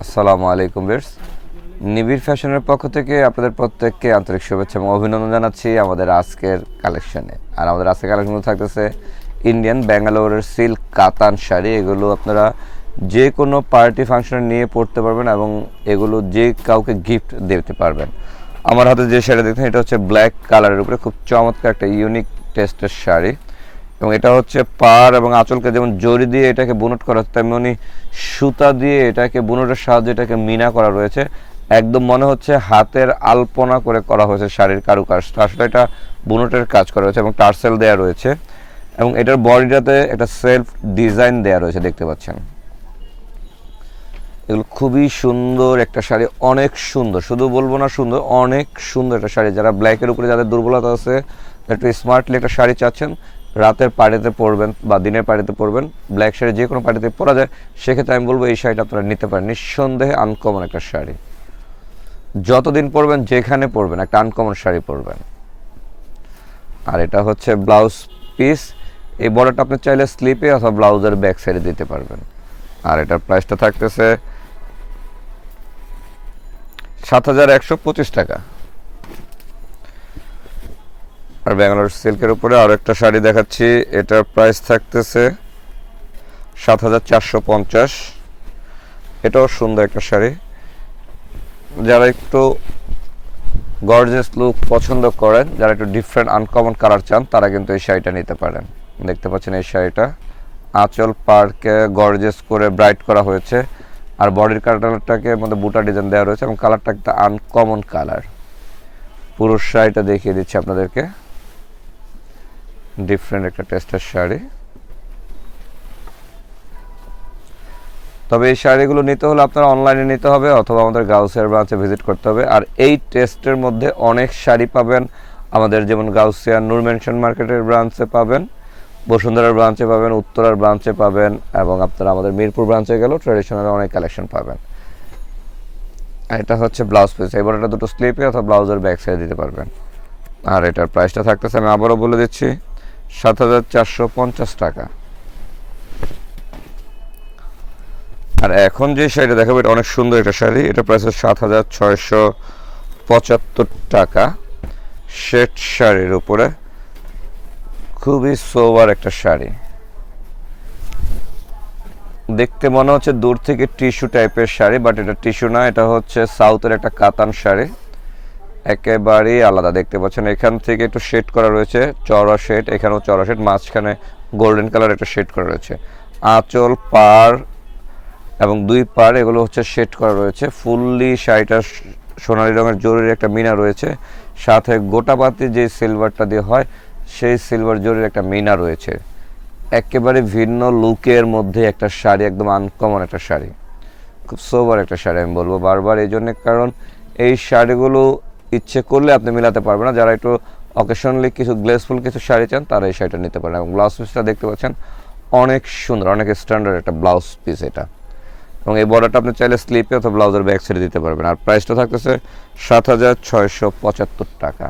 আসসালামু আলাইকুম ভিউয়ার্স, নিবিড় ফ্যাশনের পক্ষ থেকে আপনাদের প্রত্যেককে আন্তরিক শুভেচ্ছা এবং অভিনন্দন জানাচ্ছি আমাদের আজকের কালেকশনে। আর আমাদের আজকের কালেকশনগুলো থাকতেছে ইন্ডিয়ান ব্যাঙ্গালোরের সিল্ক কাতান শাড়ি। এগুলো আপনারা যে কোনো পার্টি ফাংশনে নিয়ে পরতে পারবেন এবং এগুলো যে কাউকে গিফট দিতে পারবেন। আমার হাতে যে শাড়ি দেখছেন এটা হচ্ছে ব্ল্যাক কালারের উপরে খুব চমৎকার একটা ইউনিক টেস্টের শাড়ি, এবং এটা হচ্ছে পাড় এবং আঁচলকে যেমন জড়ি দিয়ে এটাকে বুনট করা হচ্ছে, তেমনি সুতা দিয়ে এটাকে বুনটের সাহায্যে এটাকে মিনা করা রয়েছে। একদম মনে হচ্ছে হাতের আলপনা করে করা হয়েছে শাড়ির কারুকাজটা। আসলে এটা বুনটের কাজ করা হয়েছে এবং টার্সেল দেওয়া রয়েছে, এবং এটার বডিটাতে একটা সেলফ ডিজাইন দেওয়া রয়েছে, দেখতে পাচ্ছেন। এগুলো খুবই সুন্দর একটা শাড়ি, অনেক সুন্দর, শুধু বলবো না সুন্দর, অনেক সুন্দর একটা শাড়ি। যারা ব্ল্যাকের উপরে যাদের দুর্বলতা আছে, একটু স্মার্টলি একটা শাড়ি চাচ্ছেন, রাতের পার্টিতে পরবেন বা দিনের পার্টিতে পরবেন, ব্ল্যাক শাড়ি যে কোনো পার্টিতে পরা যায়, সেক্ষেত্রে আমি বলবো এই শাড়িটা আপনারা নিতে পারেন। নিঃসন্দেহে আনকমন একটা শাড়ি, যতদিন পরবেন যেখানে পরবেন একটা আনকমন শাড়ি পরবেন। আর এটা হচ্ছে ব্লাউজ পিস। এই বর্ডারটা আপনি চাইলে স্লিপে অথবা ব্লাউজের ব্যাক সাইডে দিতে পারবেন। আর এটার প্রাইসটা থাকতেছে ৭,১২৫ টাকা। আর ব্যাঙ্গালোর সিল্কের উপরে আরও একটা শাড়ি দেখাচ্ছি, এটার প্রাইস থাকতেছে ৭,৪৫০। এটাও সুন্দর একটা শাড়ি। যারা একটু গর্জিয়াস লুক পছন্দ করেন, যারা একটু ডিফারেন্ট আনকমন কালার চান, তারা কিন্তু এই শাড়িটা নিতে পারেন। দেখতে পাচ্ছেন এই শাড়িটা আঁচল পাড়কে গর্জিয়াস করে ব্রাইট করা হয়েছে, আর বডির কালারটাকে মধ্যে বুটা ডিজাইন দেওয়া রয়েছে, এবং কালারটা একটা আনকমন কালার। পুরো শাড়িটা দেখিয়ে দিচ্ছি আপনাদেরকে, ডিফারেন্ট একটা টেস্টের শাড়ি। তবে এই শাড়িগুলো নিতে হলে আপনারা অনলাইনে নিতে হবে অথবা আমাদের গাউসিয়ার ব্রাঞ্চে ভিজিট করতে হবে। আর এই টেস্টের মধ্যে অনেক শাড়ি পাবেন আমাদের, যেমন গাউসিয়া নূর মেনশন মার্কেটের ব্রাঞ্চে পাবেন, বসুন্ধরার ব্রাঞ্চে পাবেন, উত্তরার ব্রাঞ্চে পাবেন, এবং আপনারা আমাদের মিরপুর ব্রাঞ্চে গেলেও ট্র্যাডিশনাল অনেক কালেকশন পাবেন। আর এটা হচ্ছে ব্লাউজ পিস। এবার এটা দুটো স্লিপে অথবা ব্লাউজের ব্যাক সাইডে দিতে পারবেন। আর এটার প্রাইসটা থাকতেছে, আমি আবারও বলে দিচ্ছি, ৭,৪৫০ টাকা। আর এখন যে শাড়িটা দেখাবো এটা অনেক সুন্দর একটা শাড়ি, এটা প্রাইস ৭,৬৭৫ টাকা। শেড শাড়ির উপরে খুবই সোবার একটা শাড়ি, দেখতে মনে হচ্ছে দূর থেকে টিস্যু টাইপের শাড়ি, বাট এটা টিস্যু না, এটা হচ্ছে সাউথের একটা কাতান শাড়ি, একেবারেই আলাদা। দেখতে পাচ্ছেন এখান থেকে একটু শেড করা রয়েছে, চড়া শেড, এখানেও চড়া শেড, মাঝখানে গোল্ডেন কালার একটা শেড করা রয়েছে। আঁচল পাড় এবং দুই পাড় এগুলো হচ্ছে শেড করা রয়েছে। ফুললি শাড়িটা সোনালী রঙের জরির একটা মিনা রয়েছে, সাথে গোটাপাতি যে সিলভারটা দিয়ে হয় সেই সিলভার জরির একটা মিনা রয়েছে। একেবারে ভিন্ন লুকের মধ্যে একটা শাড়ি, একদম আনকমন একটা শাড়ি, খুব সোবার একটা শাড়ি আমি বলবো বারবার এই জন্য, কারণ এই শাড়িগুলো ইচ্ছে করলে আপনি মিলাতে পারবেন না। যারা একটু অকেশনালি কিছু গ্লেসফুল কিছু শাড়ি চান, তারা এই শাড়িটা নিতে পারেন। এবং ব্লাউজ পিসটা দেখতে পাচ্ছেন অনেক সুন্দর, অনেক স্ট্যান্ডার্ড একটা ব্লাউজ পিস এটা, এবং এই বর্ডারটা আপনি চাইলে স্লিপে অথবা ব্লাউজের ব্যাক সাইডে দিতে পারবেন। আর প্রাইসটা থাকতেছে ৭,৬৭৫ টাকা।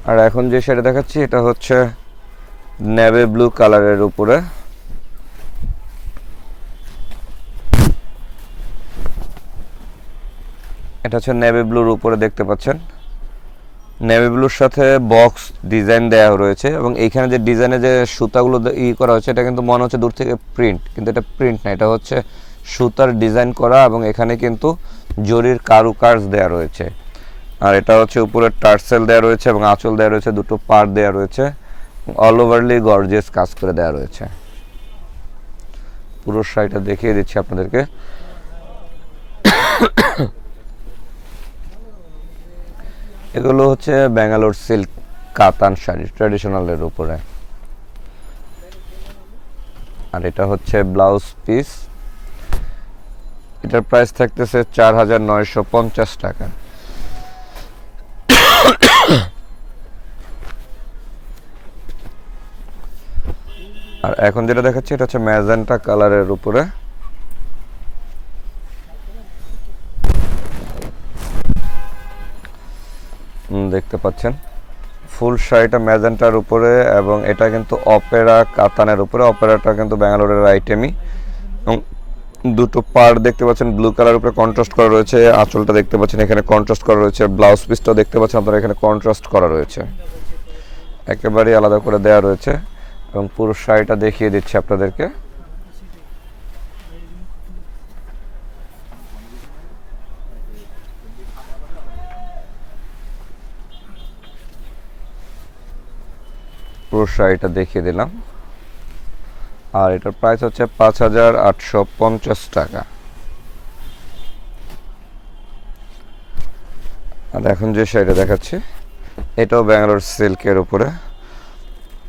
আর এখন যে শাড়ি দেখাচ্ছি এটা হচ্ছে নেভি ব্লু কালারের উপরে, এটা হচ্ছে নেভি ব্লুর উপরে, দেখতে পাচ্ছেন নেভি ব্লুর সাথে বক্স ডিজাইন দেওয়া রয়েছে, এবং এইখানে যে ডিজাইনে যে সুতাগুলো করা হয়েছে এটা কিন্তু মনে হচ্ছে দূর থেকে প্রিন্ট, কিন্তু এটা প্রিন্ট না, এটা হচ্ছে সুতার ডিজাইন করা, এবং এখানে কিন্তু জরির কারুকাজ দেওয়া রয়েছে। আর এটা হচ্ছে উপরে টার্সেল দেওয়া রয়েছে এবং আঁচল দেওয়া রয়েছে, দুটো পাড় দেওয়া রয়েছে, অল ওভারলি গর্জিয়াস কাজ করে দেওয়া রয়েছে। পুরো শাড়িটা দেখিয়ে দিচ্ছি আপনাদেরকে। এগুলো হচ্ছে ব্যাঙ্গালোর সিল্ক কাতান শাড়ি, ট্র্যাডিশনালের উপরে। আর এটা হচ্ছে ব্লাউজ পিস, এটার প্রাইস থাকতেছে ৪,৯৫০ টাকা। আর এখন যেটা দেখাচ্ছি এটা হচ্ছে ম্যাজেন্টা কালারের উপরে, দেখতে পাচ্ছেন ফুল শাড়িটা ম্যাজেন্টার উপরে এবং এটা কিন্তু অপেরা কাতানের উপরে। অপেরাটা কিন্তু ব্যাঙ্গালোরের আইটেমই এবং দুটো পাড় দেখতে পাচ্ছেন ব্লু কালার উপরে কন্ট্রাস্ট করা রয়েছে। আঁচলটা দেখতে পাচ্ছেন এখানে কন্ট্রাস্ট করা রয়েছে। ব্লাউজ পিসটাও দেখতে পাচ্ছেন আপনারা এখানে কন্ট্রাস্ট করা রয়েছে, একেবারেই আলাদা করে দেওয়া রয়েছে। এবং পুরো শাড়িটা দেখিয়ে দিচ্ছি আপনাদেরকে। পুরো শাড়িটা দেখিয়ে দিলাম। আর এটার প্রাইস হচ্ছে 5,850 টাকা। আর এখন যে শাড়িটা দেখাচ্ছি এটাও ব্যাঙ্গালোর সিল্কের উপরে।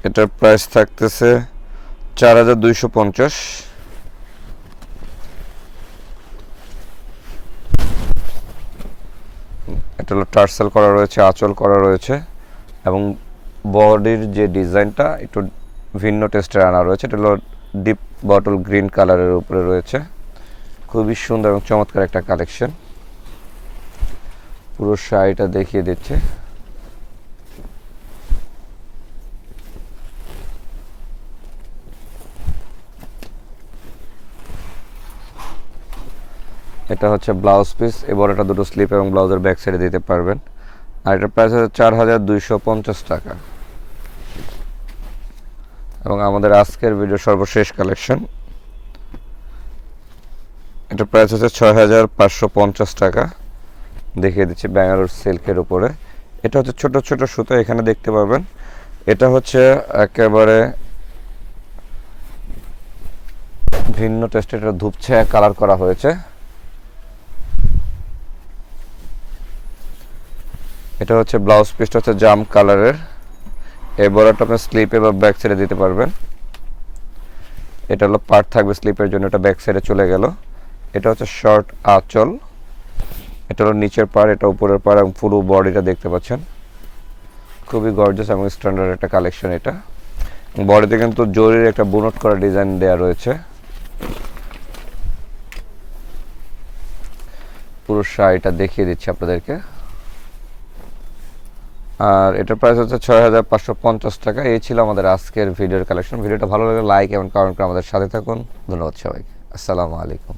এটার প্রাইস থাকতেছে 4,250। এটা হলো টার্সেল করা রয়েছে, আঁচল করা রয়েছে এবং বডির যে ডিজাইনটা একটু ভিন্ন টেস্টের আনা রয়েছে। এটা হলো ডিপ বটল গ্রিন কালারের উপরে রয়েছে। খুবই সুন্দর এবং চমৎকার একটা কালেকশন। পুরো শাড়িটা দেখিয়ে দিচ্ছে। এটা হচ্ছে ব্লাউজ পিস, এবার এটা দুটো স্লিপ এবং ব্লাউজের ব্যাক সাইডে দিতে পারবেন। আর এটার প্রাইস হচ্ছে 4,250 টাকা। এবং আমাদের আজকের ভিডিও সর্বশেষ কালেকশন, এটার প্রাইস হচ্ছে 6,550 টাকা। দেখিয়ে দিচ্ছি ব্যাঙ্গালোর সিল্কের উপরে। এটা হচ্ছে ছোট ছোট সুতো এখানে দেখতে পাবেন। এটা হচ্ছে একেবারে ভিন্ন টেস্টের, এটা ধূপছে কালার করা হয়েছে। এটা হচ্ছে ব্লাউজ পিসটা হচ্ছে জাম কালারের। এই বড়টা আপনি স্লিপে বা ব্যাক সাইডে দিতে পারবেন। এটা হলো পার্ট থাকবে স্লিপের জন্য, এটা ব্যাক সাইডে চলে গেল। এটা হচ্ছে শর্ট আঁচল। এটা হলো নিচের পাড়, এটা উপরের পাড় এবং পুরো বডিটা দেখতে পাচ্ছেন। খুবই গর্জিয়াস এবং স্ট্যান্ডার্ড একটা কালেকশন এটা। বডিতে কিন্তু জরির একটা বুনট করা ডিজাইন দেওয়া রয়েছে। পুরো শাড়িটা দেখিয়ে দিচ্ছি আপনাদেরকে। আর এটার প্রাইস হচ্ছে 6,550 টাকা। এই ছিল আমাদের আজকের ভিডিওর কালেকশন। ভিডিওটা ভালো লাগলে লাইক এবং কমেন্ট করে আমাদের সাথে থাকুন। ধন্যবাদ সবাইকে। আসসালামু আলাইকুম।